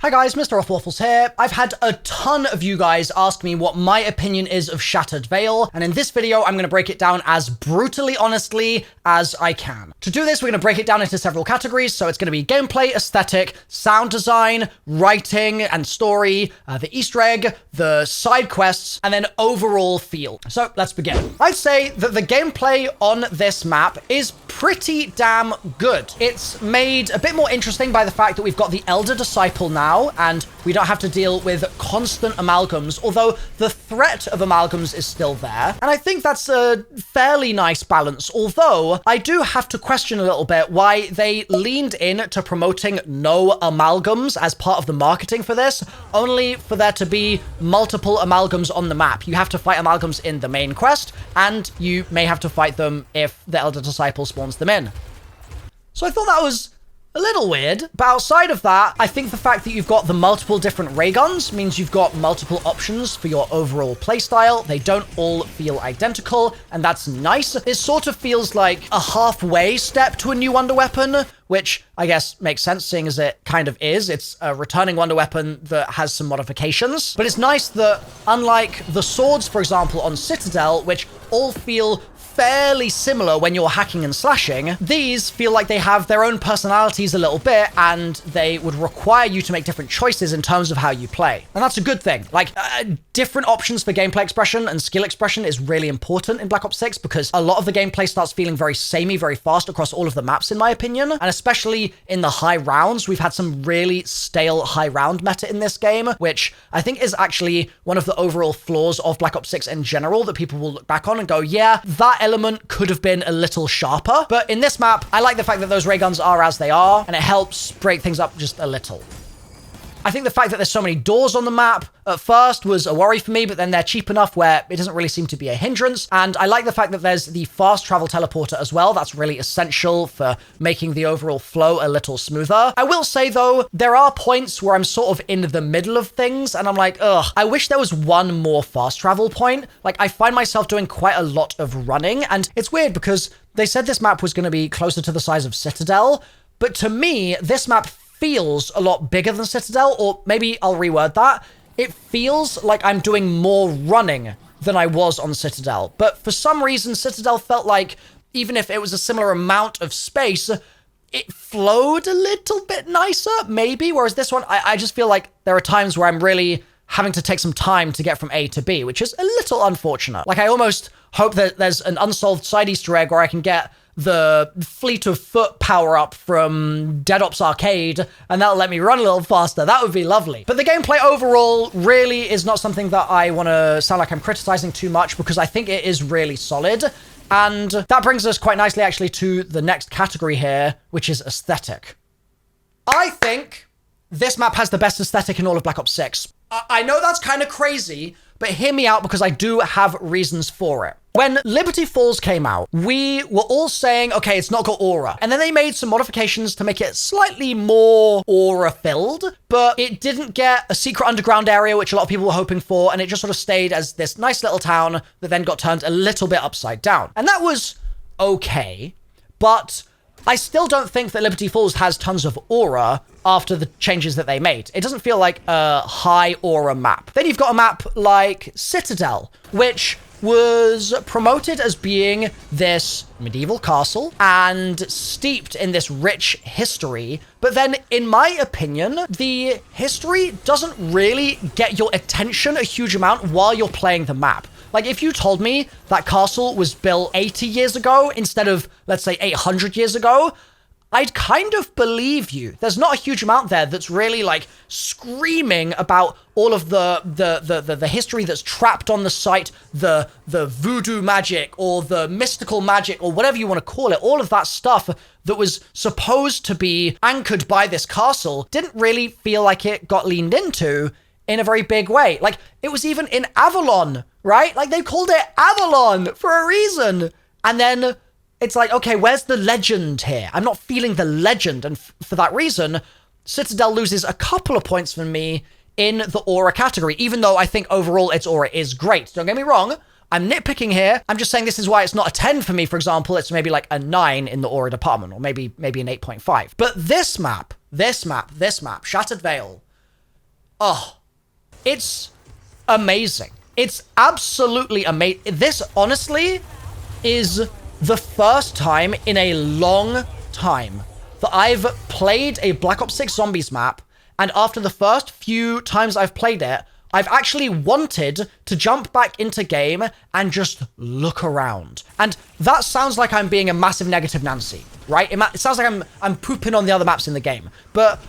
Hi guys, MrRoflWaffles here. I've had a ton of you guys ask me what my opinion is of Shattered Veil, and in this video, I'm going to break it down as brutally honestly as I can. To do this, we're going to break it down into several categories, so it's going to be gameplay, aesthetic, sound design, writing and story, the Easter egg, the side quests, and then overall feel. So let's begin. I'd say that the gameplay on this map is pretty damn good. It's made a bit more interesting by the fact that we've got the Elder Disciple now, and we don't have to deal with constant amalgams, although the threat of amalgams is still there. And I think that's a fairly nice balance, although I do have to question a little bit why they leaned in to promoting no amalgams as part of the marketing for this, only for there to be multiple amalgams on the map. You have to fight amalgams in the main quest, and you may have to fight them if the Elder Disciple spawns them in. So I thought that was a little weird, but outside of that, I think the fact that you've got the multiple different ray guns means you've got multiple options for your overall playstyle. They don't all feel identical, and that's nice. It sort of feels like a halfway step to a new wonder weapon, which I guess makes sense, seeing as it kind of is. It's a returning wonder weapon that has some modifications, but it's nice that, unlike the swords, for example, on Citadel, which all feel fairly similar when you're hacking and slashing, these feel like they have their own personalities a little bit, and they would require you to make different choices in terms of how you play. And that's a good thing. Like, different options for gameplay expression and skill expression is really important in Black Ops 6, because a lot of the gameplay starts feeling very samey very fast across all of the maps, in my opinion. And especially in the high rounds, we've had some really stale high round meta in this game, which I think is actually one of the overall flaws of Black Ops 6 in general, that people will look back on and go, yeah, that element could have been a little sharper. But in this map, I like the fact that those ray guns are as they are, and it helps break things up just a little. I think the fact that there's so many doors on the map at first was a worry for me, but then they're cheap enough where it doesn't really seem to be a hindrance. And I like the fact that there's the fast travel teleporter as well. That's really essential for making the overall flow a little smoother. I will say though, there are points where I'm sort of in the middle of things and I'm like, ugh, I wish there was one more fast travel point. Like, I find myself doing quite a lot of running, and it's weird because they said this map was going to be closer to the size of Citadel, but to me, this map feels a lot bigger than Citadel, or maybe I'll reword that. It feels like I'm doing more running than I was on Citadel. But for some reason, Citadel felt like, even if it was a similar amount of space, it flowed a little bit nicer, maybe. Whereas this one, I just feel like there are times where I'm really having to take some time to get from A to B, which is a little unfortunate. Like, I almost hope that there's an unsolved side Easter egg where I can get the Fleet of Foot power-up from Dead Ops Arcade, and that'll let me run a little faster. That would be lovely. But the gameplay overall really is not something that I want to sound like I'm criticizing too much, because I think it is really solid. And that brings us quite nicely, actually, to the next category here, which is aesthetic. I think this map has the best aesthetic in all of Black Ops 6. I know that's kind of crazy, but hear me out, because I do have reasons for it. When Liberty Falls came out, we were all saying, okay, it's not got aura. And then they made some modifications to make it slightly more aura-filled, but it didn't get a secret underground area, which a lot of people were hoping for, and it just sort of stayed as this nice little town that then got turned a little bit upside down. And that was okay, but I still don't think that Liberty Falls has tons of aura after the changes that they made. It doesn't feel like a high aura map. Then you've got a map like Citadel, which was promoted as being this medieval castle and steeped in this rich history. But then, in my opinion, the history doesn't really get your attention a huge amount while you're playing the map. Like, if you told me that castle was built 80 years ago instead of, let's say, 800 years ago, I'd kind of believe you. There's not a huge amount there that's really, like, screaming about all of the history that's trapped on the site, the voodoo magic or the mystical magic or whatever you want to call it. All of that stuff that was supposed to be anchored by this castle didn't really feel like it got leaned into in a very big way. Like, it was even in Avalon, right? Like, they called it Avalon for a reason. And then it's like, okay, where's the legend here? I'm not feeling the legend. And for that reason, Citadel loses a couple of points from me in the aura category, even though I think overall its aura is great. Don't get me wrong. I'm nitpicking here. I'm just saying this is why it's not a 10 for me, for example. It's maybe like a 9 in the aura department, or maybe an 8.5. But this map, Shattered Veil, Oh, it's amazing. It's absolutely amazing. This, honestly, is the first time in a long time that I've played a Black Ops 6 Zombies map, and after the first few times I've played it, I've actually wanted to jump back into game and just look around. And that sounds like I'm being a massive negative Nancy, right? It sounds like I'm pooping on the other maps in the game. But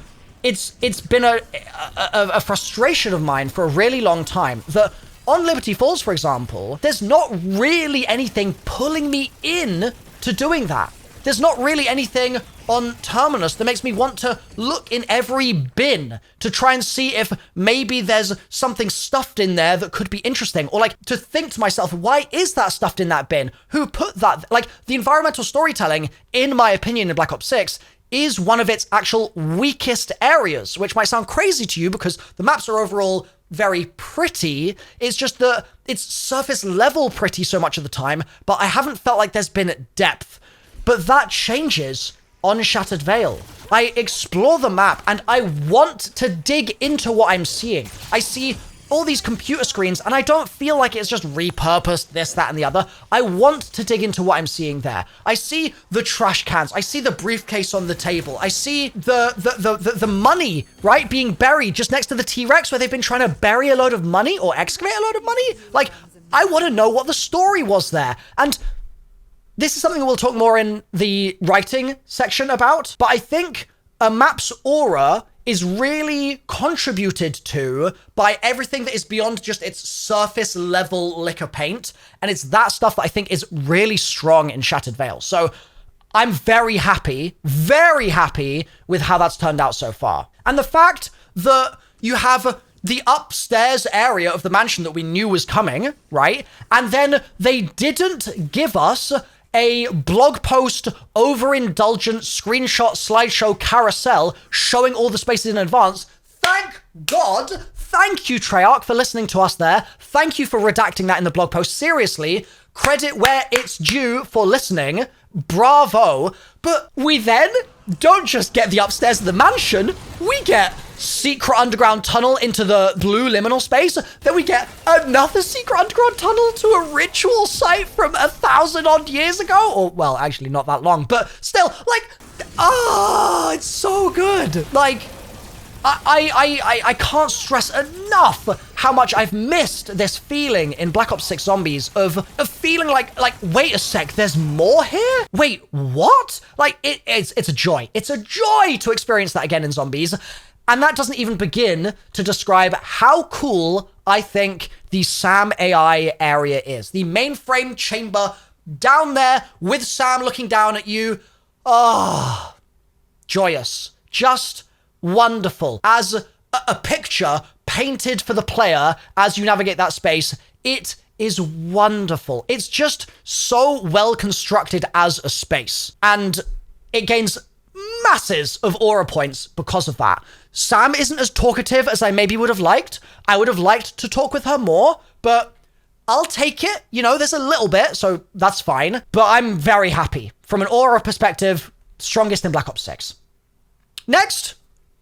it's been a frustration of mine for a really long time that on Liberty Falls, for example, there's not really anything pulling me in to doing that. There's not really anything on Terminus that makes me want to look in every bin to try and see if maybe there's something stuffed in there that could be interesting. Or like to think to myself, why is that stuffed in that bin? Who put that? Like the environmental storytelling, in my opinion, in Black Ops 6 is one of its actual weakest areas, which might sound crazy to you because the maps are overall very pretty. It's just that it's surface level pretty so much of the time, but I haven't felt like there's been depth. But that changes on Shattered Vale. I explore the map and I want to dig into what I'm seeing. I see all these computer screens and I don't feel like it's just repurposed this, that, and the other. I want to dig into what I'm seeing there. I see the trash cans. I see the briefcase on the table. I see the money, right, being buried just next to the T-Rex where they've been trying to bury a load of money or excavate a load of money. Like, I want to know what the story was there. And this is something we'll talk more in the writing section about, but I think a map's aura is really contributed to by everything that is beyond just its surface level liquor paint, and it's that stuff that I think is really strong in Shattered Vale. So I'm very happy with how that's turned out so far. And the fact that you have the upstairs area of the mansion that we knew was coming, right? And then they didn't give us a blog post, overindulgent screenshot slideshow carousel showing all the spaces in advance. Thank God. Thank you, Treyarch, for listening to us there. Thank you for redacting that in the blog post. Seriously, credit where it's due for listening. Bravo. But we then don't just get the upstairs of the mansion, we get secret underground tunnel into the blue liminal space. Then we get another secret underground tunnel to a ritual site from 1,000 odd years ago. Or, well, actually not that long, but still, like, it's so good. Like, I can't stress enough how much I've missed this feeling in Black Ops 6 Zombies of feeling like, wait a sec, there's more here? Wait, what? Like, it's a joy. It's a joy to experience that again in Zombies. And that doesn't even begin to describe how cool I think the Sam AI area is. The mainframe chamber down there with Sam looking down at you. Oh, joyous. Just wonderful. As a picture painted for the player as you navigate that space, it is wonderful. It's just so well constructed as a space. And it gains masses of aura points because of that. Sam isn't as talkative as I maybe would have liked. I would have liked to talk with her more, but I'll take it. You know, there's a little bit, so that's fine. But I'm very happy. From an aura perspective, strongest in Black Ops 6. Next,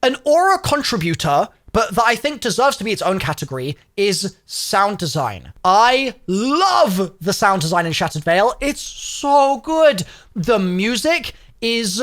an aura contributor, but that I think deserves to be its own category, is sound design. I love the sound design in Shattered Vale. It's so good. The music is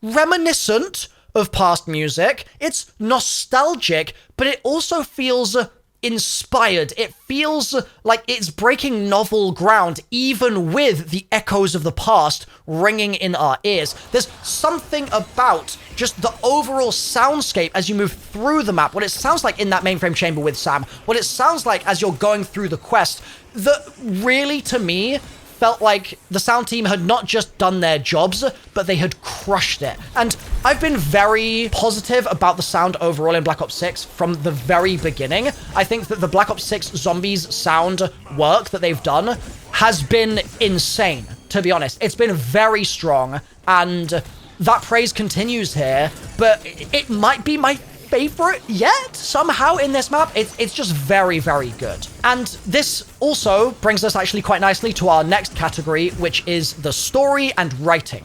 reminiscent of past music. It's nostalgic, but it also feels inspired. It feels like it's breaking novel ground, even with the echoes of the past ringing in our ears. There's something about just the overall soundscape as you move through the map, what it sounds like in that mainframe chamber with Sam, what it sounds like as you're going through the quest, that really, to me, felt like the sound team had not just done their jobs, but they had crushed it. And I've been very positive about the sound overall in Black Ops 6 from the very beginning. I think that the Black Ops 6 Zombies sound work that they've done has been insane, to be honest. It's been very strong, and that praise continues here, but it might be my favorite yet somehow in this map. It's just very, very good. And this also brings us actually quite nicely to our next category, which is the story and writing.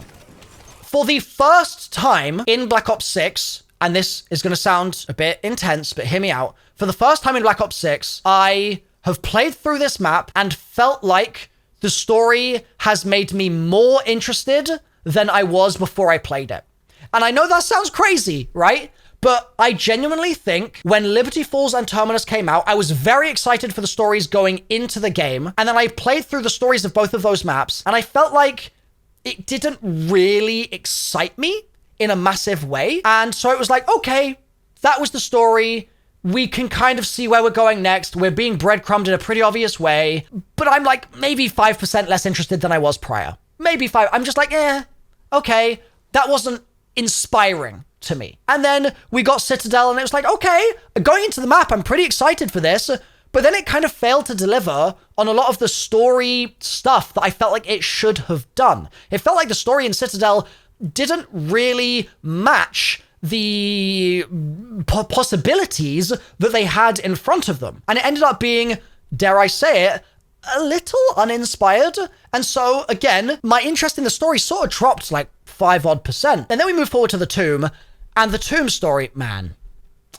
For the first time in Black Ops 6, and this is going to sound a bit intense, but hear me out. For the first time in Black Ops 6, I have played through this map and felt like the story has made me more interested than I was before I played it. And I know that sounds crazy, right? But I genuinely think when Liberty Falls and Terminus came out, I was very excited for the stories going into the game. And then I played through the stories of both of those maps, and I felt like it didn't really excite me in a massive way. And so it was like, okay, that was the story. We can kind of see where we're going next. We're being breadcrumbed in a pretty obvious way. But I'm like maybe 5% less interested than I was prior. Maybe 5. I'm just like, okay. That wasn't inspiring to me. And then we got Citadel, and it was like, okay, going into the map, I'm pretty excited for this. But then it kind of failed to deliver on a lot of the story stuff that I felt like it should have done. It felt like the story in Citadel didn't really match the possibilities that they had in front of them. And it ended up being, dare I say it, a little uninspired. And so, again, my interest in the story sort of dropped like 5% And then we move forward to the Tomb. And the Tomb story, man,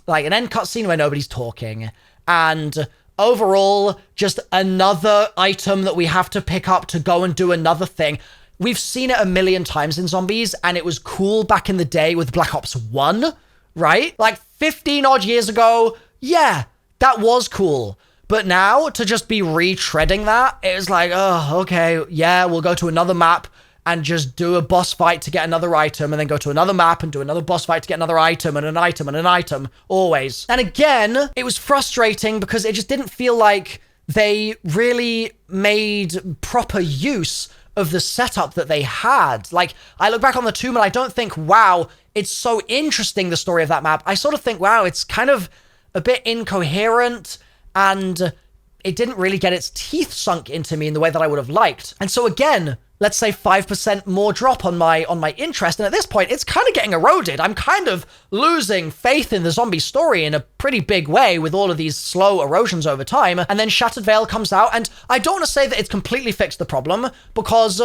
like an end cutscene where nobody's talking, and overall, just another item that we have to pick up to go and do another thing. We've seen it a million times in zombies, and it was cool back in the day with Black Ops 1, right? Like 15 odd years ago, yeah, that was cool. But now to just be retreading that, it was like, oh, okay, yeah, we'll go to another map and just do a boss fight to get another item, and then go to another map and do another boss fight to get another item, and an item, and an item, always. And again, it was frustrating because it just didn't feel like they really made proper use of the setup that they had. Like, I look back on the Tomb and I don't think, wow, it's so interesting, the story of that map. I sort of think, wow, it's kind of a bit incoherent, and it didn't really get its teeth sunk into me in the way that I would have liked. And so again, let's say 5% more drop on my interest. And at this point, it's kind of getting eroded. I'm kind of losing faith in the zombie story in a pretty big way with all of these slow erosions over time. And then Shattered Veil comes out, and I don't want to say that it's completely fixed the problem, because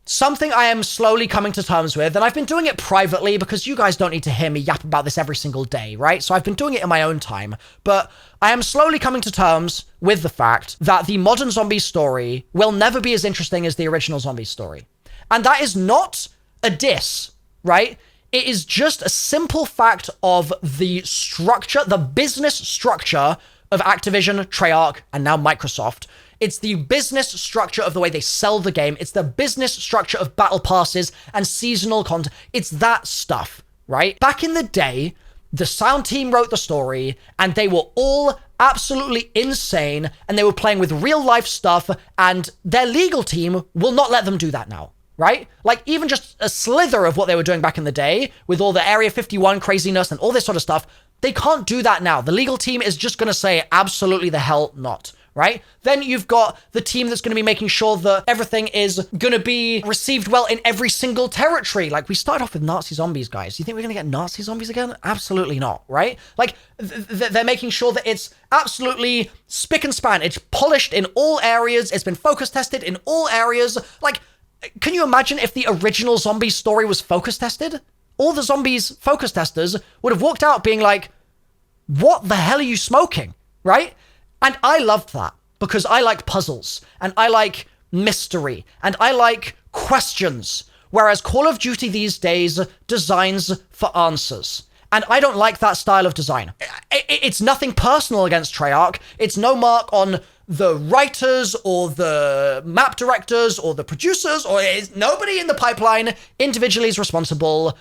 something I am slowly coming to terms with, and I've been doing it privately because you guys don't need to hear me yap about this every single day, right? So I've been doing it in my own time, but I am slowly coming to terms with the fact that the modern zombie story will never be as interesting as the original zombie story. And that is not a diss, right? It is just a simple fact of the structure, the business structure of Activision, Treyarch, and now Microsoft. It's the business structure of the way they sell the game. It's the business structure of battle passes and seasonal content. It's that stuff, right? Back in the day, the sound team wrote the story, and they were all absolutely insane, and they were playing with real life stuff, and their legal team will not let them do that now, right? Like, even just a slither of what they were doing back in the day with all the Area 51 craziness and all this sort of stuff, they can't do that now. The legal team is just going to say absolutely the hell not. Right? Then you've got the team that's going to be making sure that everything is going to be received well in every single territory. Like, we started off with Nazi zombies, guys. You think we're going to get Nazi zombies again? Absolutely not, right? Like, they're making sure that it's absolutely spick and span. It's polished in all areas. It's been focus tested in all areas. Like, can you imagine if the original zombie story was focus tested? All the zombies focus testers would have walked out being like, what the hell are you smoking? Right? And I loved that because I like puzzles, and I like mystery, and I like questions, whereas Call of Duty these days designs for answers. And I don't like that style of design. It's nothing personal against Treyarch. It's no mark on the writers or the map directors or the producers, or nobody in the pipeline individually is responsible.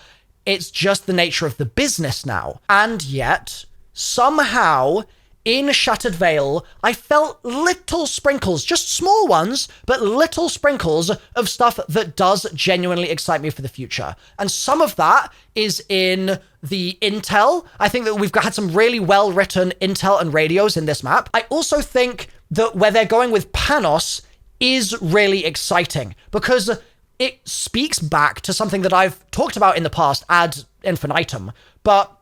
It's just the nature of the business now. And yet, somehow, in Shattered Veil, I felt little sprinkles, just small ones, but little sprinkles of stuff that does genuinely excite me for the future. And some of that is in the intel. I think that we've had some really well-written intel and radios in this map. I also think that where they're going with Panos is really exciting, because it speaks back to something that I've talked about in the past ad infinitum, but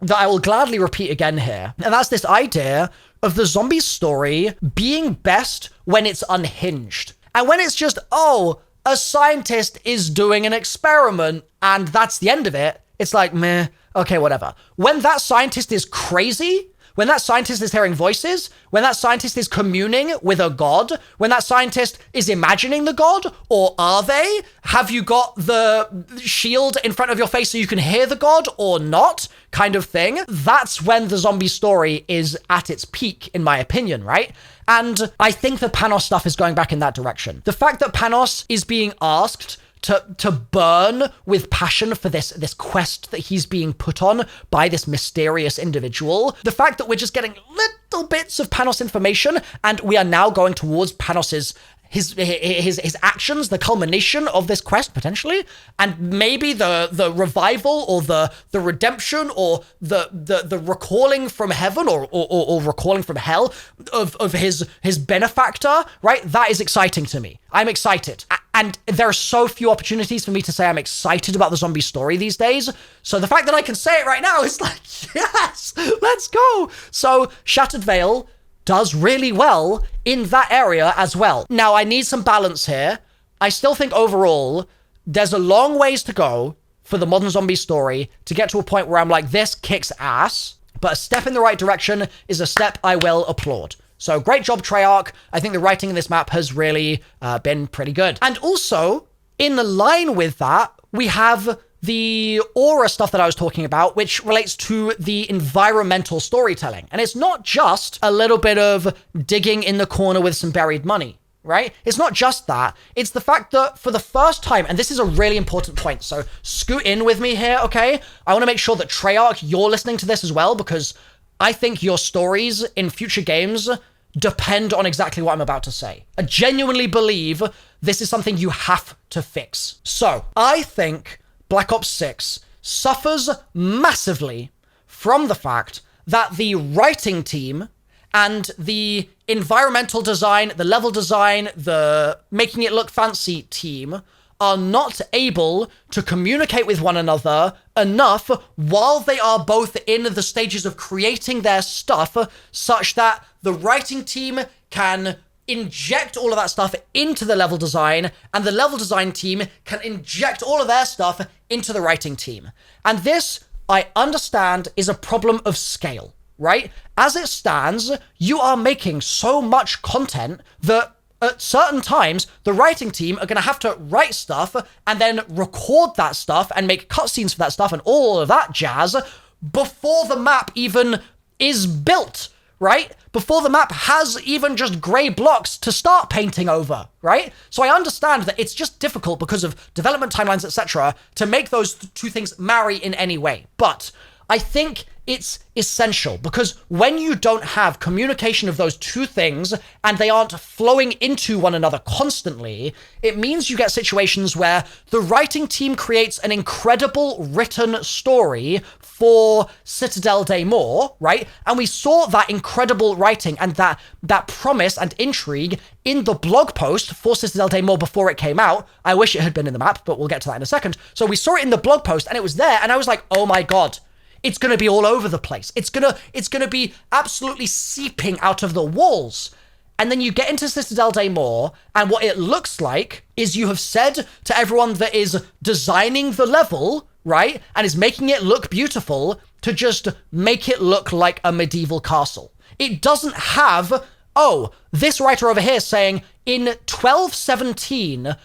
that I will gladly repeat again here. And that's this idea of the zombie story being best when it's unhinged. And when it's just, oh, a scientist is doing an experiment and that's the end of it, it's like, meh, Okay, whatever. When that scientist is crazy, when that scientist is hearing voices, when that scientist is communing with a god, when that scientist is imagining the god, or are they? Have you got the shield in front of your face so you can hear the god or not? Kind of thing. That's when the zombie story is at its peak, in my opinion, right? And I think the Panos stuff is going back in that direction. The fact that Panos is being asked to burn with passion for this quest that he's being put on by this mysterious individual. The fact that we're just getting little bits of Panos information, and we are now going towards Panos's his actions, the culmination of this quest, potentially, and maybe the revival or the redemption or the recalling from heaven or recalling from hell of his benefactor, right? That is exciting to me. I'm excited. And there are so few opportunities for me to say I'm excited about the zombie story these days. So the fact that I can say it right now is like, yes, let's go. So Shattered Veil does really well in that area as well. Now, I need some balance here. I still think overall, there's a long ways to go for the modern zombie story to get to a point where I'm like, this kicks ass, but a step in the right direction is a step I will applaud. So great job, Treyarch. I think the writing in this map has really been pretty good. And also, in line with that, we have the aura stuff that I was talking about, which relates to the environmental storytelling. And it's not just a little bit of digging in the corner with some buried money, right? It's not just that. It's the fact that for the first time, and this is a really important point, so scoot in with me here, okay? I want to make sure that Treyarch, you're listening to this as well, because I think your stories in future games depend on exactly what I'm about to say. I genuinely believe this is something you have to fix. So, I think Black Ops 6 suffers massively from the fact that the writing team and the environmental design, the level design, the making it look fancy team are not able to communicate with one another enough while they are both in the stages of creating their stuff, such that the writing team can inject all of that stuff into the level design, and the level design team can inject all of their stuff into the writing team. And this, I understand, is a problem of scale, right? As it stands, you are making so much content that at certain times, the writing team are going to have to write stuff and then record that stuff and make cutscenes for that stuff and all of that jazz before the map even is built, right? Before the map has even just gray blocks to start painting over, right? So I understand that it's just difficult because of development timelines, etc., to make those two things marry in any way. But I think it's essential, because when you don't have communication of those two things and they aren't flowing into one another constantly, it means you get situations where the writing team creates an incredible written story for Citadel Daymore, right? And we saw that incredible writing and that promise and intrigue in the blog post for Citadel Daymore before it came out. I wish it had been in the map, but we'll get to that in a second. So we saw it in the blog post and it was there, and I was like, oh my God, it's going to be all over the place. It's going to be absolutely seeping out of the walls. And then you get into Citadel Daymore, and what it looks like is you have said to everyone that is designing the level, right, and is making it look beautiful, to just make it look like a medieval castle. It doesn't have, oh, this writer over here saying, in 1217,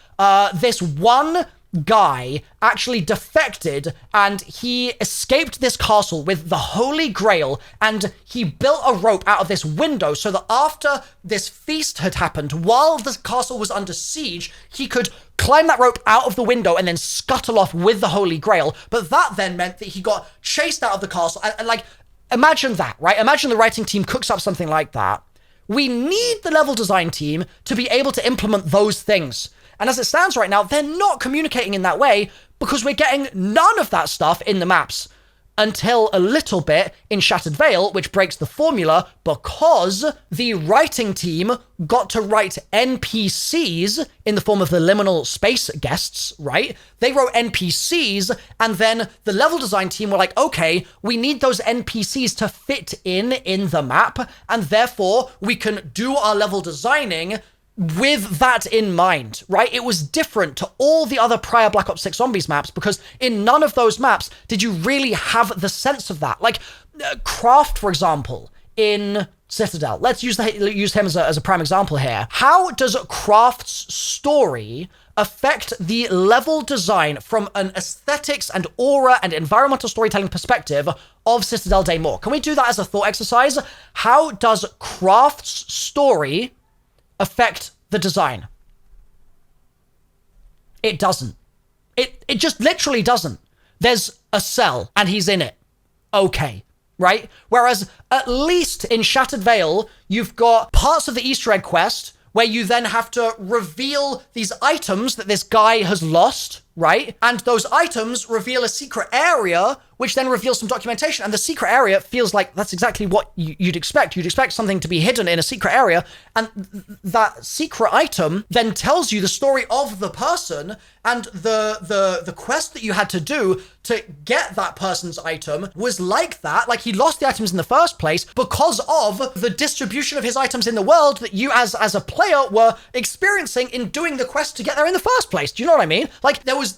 this one guy actually defected and he escaped this castle with the Holy Grail, and he built a rope out of this window so that after this feast had happened, while the castle was under siege, he could climb that rope out of the window and then scuttle off with the Holy Grail. But that then meant that he got chased out of the castle. And like, imagine that, right? Imagine the writing team cooks up something like that. We need the level design team to be able to implement those things. And as it stands right now, they're not communicating in that way, because we're getting none of that stuff in the maps until a little bit in Shattered Veil, which breaks the formula because the writing team got to write NPCs in the form of the liminal space guests, right? They wrote NPCs, and then the level design team were like, okay, we need those NPCs to fit in the map, and therefore we can do our level designing with that in mind, right? It was different to all the other prior Black Ops 6 Zombies maps because in none of those maps did you really have the sense of that. Like, Craft, for example, in Citadel. Let's use him as a prime example here. How does Craft's story affect the level design from an aesthetics and aura and environmental storytelling perspective of Citadel Daymore? Can we do that as a thought exercise? How does Craft's story affect the design? It doesn't. It just literally doesn't. There's a cell and he's in it. Okay. Right? Whereas at least in Shattered Veil, you've got parts of the Easter egg quest where you then have to reveal these items that this guy has lost, right? And those items reveal a secret area, which then reveals some documentation. And the secret area feels like that's exactly what you'd expect. You'd expect something to be hidden in a secret area. And that secret item then tells you the story of the person and the quest that you had to do to get that person's item was like that. Like, he lost the items in the first place because of the distribution of his items in the world that you as a player were experiencing in doing the quest to get there in the first place. Do you know what I mean? Like, there was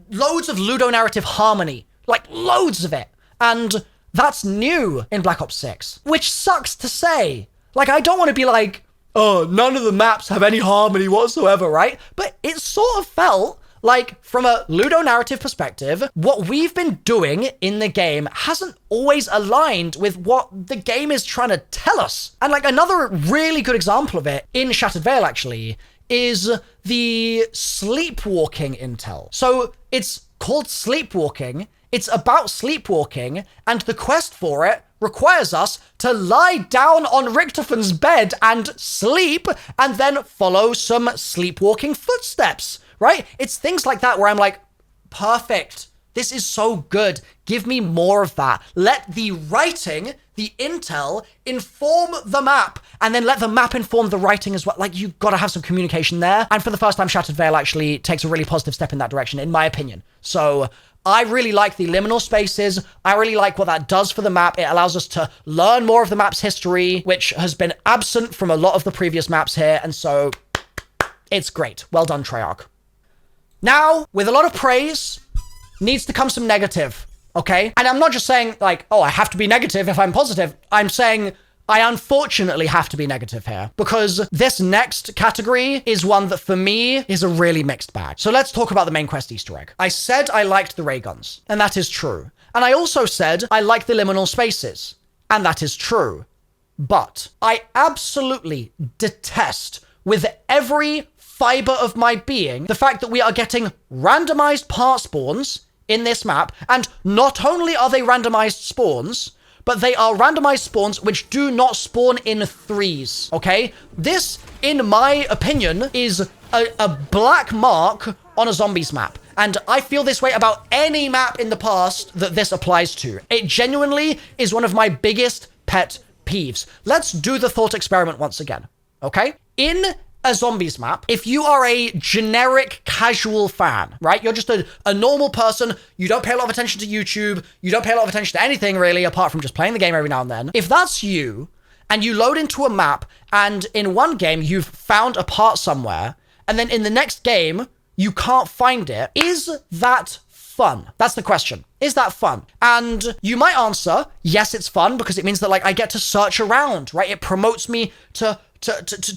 loads of ludonarrative harmony, like loads of it. And that's new in Black Ops 6, which sucks to say. Like, I don't want to be like, oh, none of the maps have any harmony whatsoever, right? But it sort of felt like, from a ludonarrative perspective, what we've been doing in the game hasn't always aligned with what the game is trying to tell us. And like, another really good example of it in Shattered Veil, actually, is the sleepwalking intel. So it's called sleepwalking. It's about sleepwalking, and the quest for it requires us to lie down on Richtofan's bed and sleep, and then follow some sleepwalking footsteps, right? It's things like that where I'm like, perfect. This is so good. Give me more of that. Let the writing, the intel, inform the map, and then let the map inform the writing as well. Like, you've got to have some communication there. And for the first time, Shattered Veil actually takes a really positive step in that direction, in my opinion. So I really like the liminal spaces. I really like what that does for the map. It allows us to learn more of the map's history, which has been absent from a lot of the previous maps here. And so it's great. Well done, Treyarch. Now, with a lot of praise, needs to come some negative, okay? And I'm not just saying, like, oh, I have to be negative if I'm positive. I'm saying I unfortunately have to be negative here, because this next category is one that, for me, is a really mixed bag. So let's talk about the main quest Easter egg. I said I liked the ray guns, and that is true. And I also said I like the liminal spaces, and that is true. But I absolutely detest, with every fiber of my being, the fact that we are getting randomized part spawns in this map, and not only are they randomized spawns, but they are randomized spawns which do not spawn in threes, okay? This, in my opinion, is a black mark on a zombies map. And I feel this way about any map in the past that this applies to. It genuinely is one of my biggest pet peeves. Let's do the thought experiment once again, okay? In a zombies map, if you are a generic casual fan, right? You're just a normal person. You don't pay a lot of attention to YouTube. You don't pay a lot of attention to anything really, apart from just playing the game every now and then. If that's you, and you load into a map, and in one game you've found a part somewhere, and then in the next game you can't find it, is that fun? That's the question. Is that fun? And you might answer, yes, it's fun, because it means that, like, I get to search around, right? It promotes me to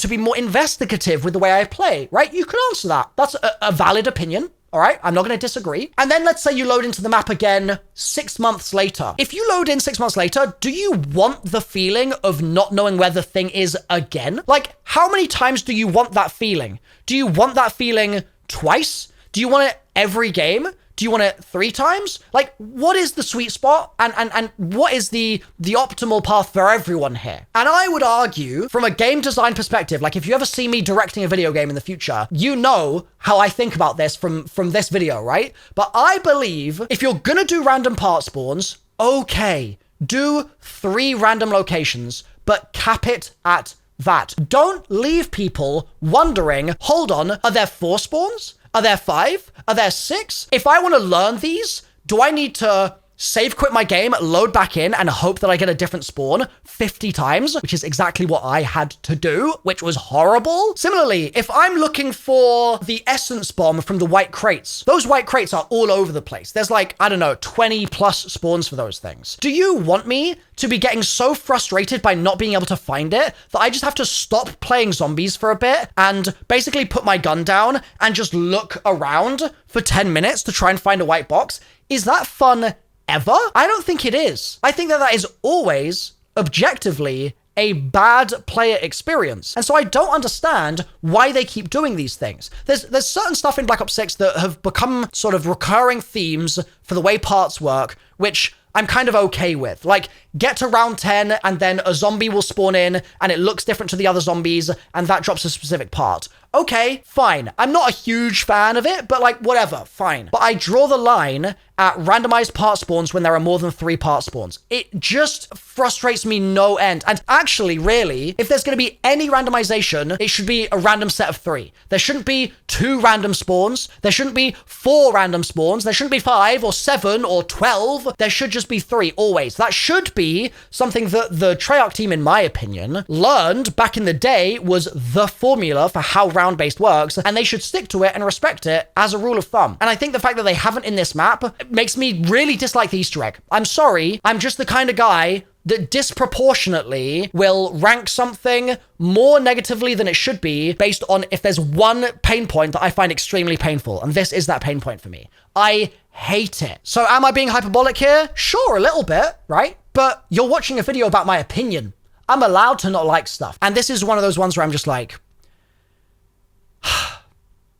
be more investigative with the way I play, right? You can answer that. That's a valid opinion, all right? I'm not going to disagree. And then let's say you load into the map again 6 months later. If you load in 6 months later, do you want the feeling of not knowing where the thing is again? Like, how many times do you want that feeling? Do you want that feeling twice? Do you want it every game? Do you want it 3 times? Like, what is the sweet spot? And what is the optimal path for everyone here? And I would argue, from a game design perspective, like, if you ever see me directing a video game in the future, you know how I think about this from this video, right? But I believe if you're gonna do random part spawns, okay, do 3 random locations, but cap it at that. Don't leave people wondering, hold on, are there 4 spawns? Are there 5? Are there 6? If I want to learn these, do I need to save quit my game, load back in, and hope that I get a different spawn 50 times, which is exactly what I had to do, which was horrible. Similarly, if I'm looking for the essence bomb from the white crates, those white crates are all over the place. There's like, I don't know, 20 plus spawns for those things. Do you want me to be getting so frustrated by not being able to find it that I just have to stop playing zombies for a bit and basically put my gun down and just look around for 10 minutes to try and find a white box? Is that fun ever? I don't think it is. I think that that is always objectively a bad player experience. And so I don't understand why they keep doing these things. There's certain stuff in Black Ops 6 that have become sort of recurring themes for the way parts work, which I'm kind of okay with. Like, get to round 10 and then a zombie will spawn in and it looks different to the other zombies and that drops a specific part. Okay, fine. I'm not a huge fan of it, but like, whatever, fine. But I draw the line at randomized part spawns when there are more than 3 part spawns. It just frustrates me no end. And actually, really, if there's going to be any randomization, it should be a random set of 3. There shouldn't be 2 random spawns. There shouldn't be 4 random spawns. There shouldn't be 5 or 7 or 12. There should just be 3 always. That should be something that the Treyarch team, in my opinion, learned back in the day was the formula for how round-based works, and they should stick to it and respect it as a rule of thumb. And I think the fact that they haven't in this map makes me really dislike the Easter egg. I'm sorry, I'm just the kind of guy that disproportionately will rank something more negatively than it should be based on if there's one pain point that I find extremely painful, and this is that pain point for me. I hate it. So am I being hyperbolic here? Sure, a little bit, right? But you're watching a video about my opinion. I'm allowed to not like stuff. And this is one of those ones where I'm just like,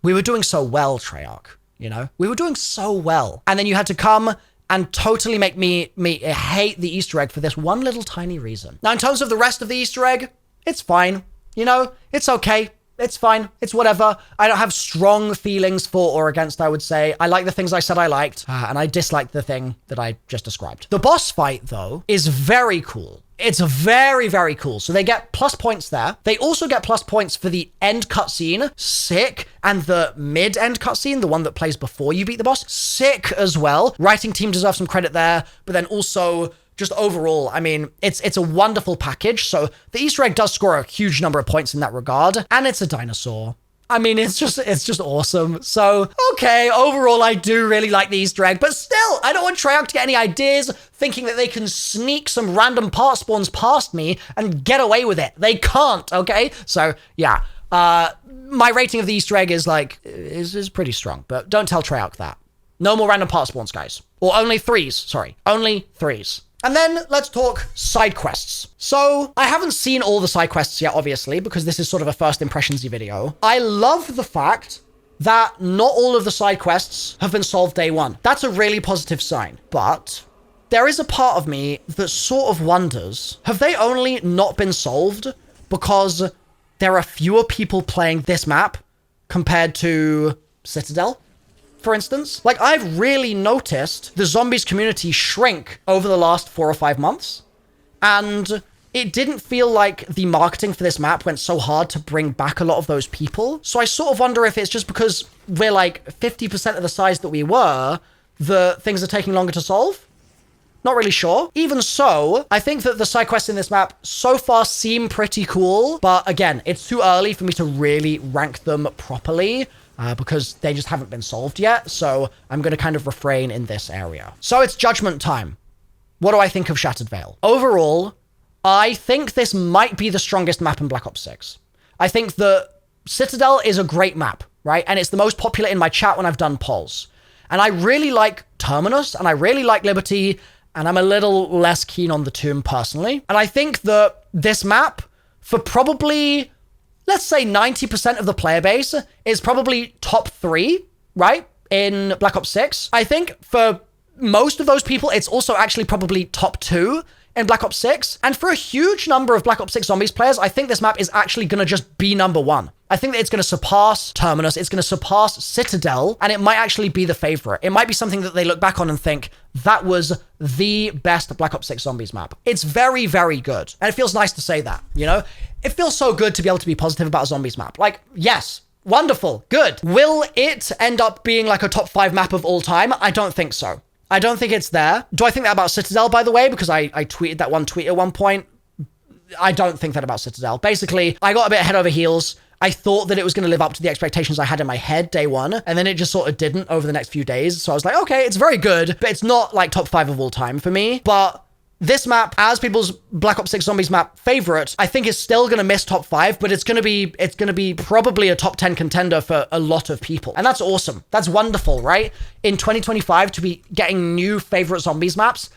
we were doing so well, Treyarch, you know? We were doing so well. And then you had to come and totally make me hate the Easter egg for this one little tiny reason. Now, in terms of the rest of the Easter egg, it's fine. You know, it's okay. It's fine. It's whatever. I don't have strong feelings for or against, I would say. I like the things I said I liked, and I disliked the thing that I just described. The boss fight, though, is very cool. It's very, very cool. So they get plus points there. They also get plus points for the end cutscene. Sick. And the mid-end cutscene, the one that plays before you beat the boss. Sick as well. Writing team deserves some credit there. But then also, just overall, I mean, it's a wonderful package. So the Easter egg does score a huge number of points in that regard. And it's a dinosaur. I mean, it's just awesome. So, okay, overall, I do really like the Easter egg, but still, I don't want Treyarch to get any ideas thinking that they can sneak some random part spawns past me and get away with it. They can't, okay? So, yeah, my rating of the Easter egg is pretty strong, but don't tell Treyarch that. No more random part spawns, guys. Or only 3s, sorry, only 3s. And then let's talk side quests. So I haven't seen all the side quests yet, obviously, because this is sort of a first impressions-y video. I love the fact that not all of the side quests have been solved day one. That's a really positive sign. But there is a part of me that sort of wonders, have they only not been solved because there are fewer people playing this map compared to Citadel? For instance, like I've really noticed the zombies community shrink over the last 4 or 5 months. And it didn't feel like the marketing for this map went so hard to bring back a lot of those people. So I sort of wonder if it's just because we're like 50% of the size that we were, the things are taking longer to solve. Not really sure. Even so, I think that the side quests in this map so far seem pretty cool. But again, it's too early for me to really rank them properly. Because they just haven't been solved yet, so I'm going to kind of refrain in this area. So it's judgment time. What do I think of Shattered Vale? Overall, I think this might be the strongest map in Black Ops 6. I think that Citadel is a great map, right? And it's the most popular in my chat when I've done polls. And I really like Terminus, and I really like Liberty, and I'm a little less keen on the Tomb personally. And I think that this map, for probably, let's say 90% of the player base, is probably top 3, right? In Black Ops 6. I think for most of those people, it's also actually probably top 2 in Black Ops 6. And for a huge number of Black Ops 6 Zombies players, I think this map is actually going to just be number 1. I think that it's going to surpass Terminus, it's going to surpass Citadel, and it might actually be the favorite. It might be something that they look back on and think, that was the best Black Ops 6 Zombies map. It's very, very good. And it feels nice to say that, you know? It feels so good to be able to be positive about a Zombies map. Like, yes, wonderful, good. Will it end up being like a top 5 map of all time? I don't think so. I don't think it's there. Do I think that about Citadel, by the way? Because I tweeted that one tweet at one point. I don't think that about Citadel. Basically, I got a bit head over heels. I thought that it was going to live up to the expectations I had in my head day one, and then it just sort of didn't over the next few days. So I was like, okay, it's very good, but it's not like top 5 of all time for me. But this map, as people's Black Ops 6 Zombies map favorite, I think is still going to miss top 5, but it's going to be probably a top 10 contender for a lot of people. And that's awesome. That's wonderful, right? In 2025 to be getting new favorite Zombies maps.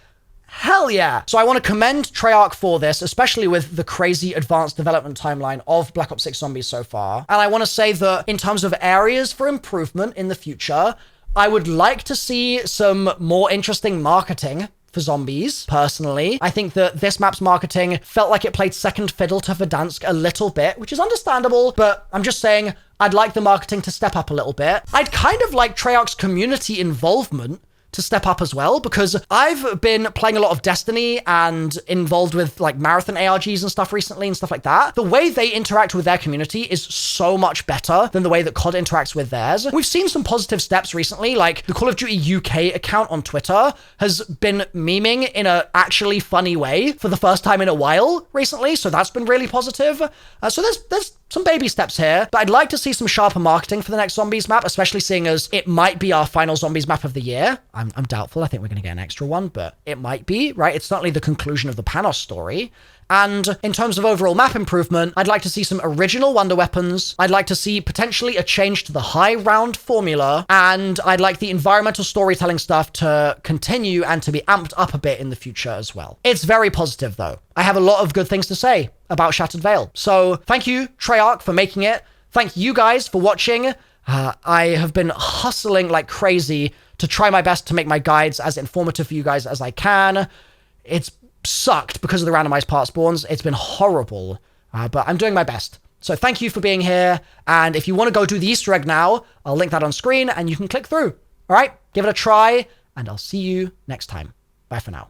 Hell yeah. So I want to commend Treyarch for this, especially with the crazy advanced development timeline of Black Ops 6 Zombies so far. And I want to say that in terms of areas for improvement in the future, I would like to see some more interesting marketing for Zombies, personally. I think that this map's marketing felt like it played second fiddle to Verdansk a little bit, which is understandable, but I'm just saying I'd like the marketing to step up a little bit. I'd kind of like Treyarch's community involvement to step up as well, because I've been playing a lot of Destiny and involved with like marathon ARGs and stuff recently and stuff like that. The way they interact with their community is so much better than the way that COD interacts with theirs. We've seen some positive steps recently, like the Call of Duty UK account on Twitter has been memeing in a actually funny way for the first time in a while recently, so that's been really positive. So there's some baby steps here, but I'd like to see some sharper marketing for the next Zombies map, especially seeing as it might be our final Zombies map of the year. I'm doubtful. I think we're going to get an extra one, but it might be, right? It's certainly the conclusion of the Panos story. And in terms of overall map improvement, I'd like to see some original wonder weapons. I'd like to see potentially a change to the high round formula. And I'd like the environmental storytelling stuff to continue and to be amped up a bit in the future as well. It's very positive though. I have a lot of good things to say about Shattered Veil. So thank you, Treyarch, for making it. Thank you guys for watching. I have been hustling like crazy to try my best to make my guides as informative for you guys as I can. It's sucked because of the randomized part spawns. It's been horrible, but I'm doing my best. So thank you for being here. And if you want to go do the Easter egg now, I'll link that on screen and you can click through. All right, give it a try and I'll see you next time. Bye for now.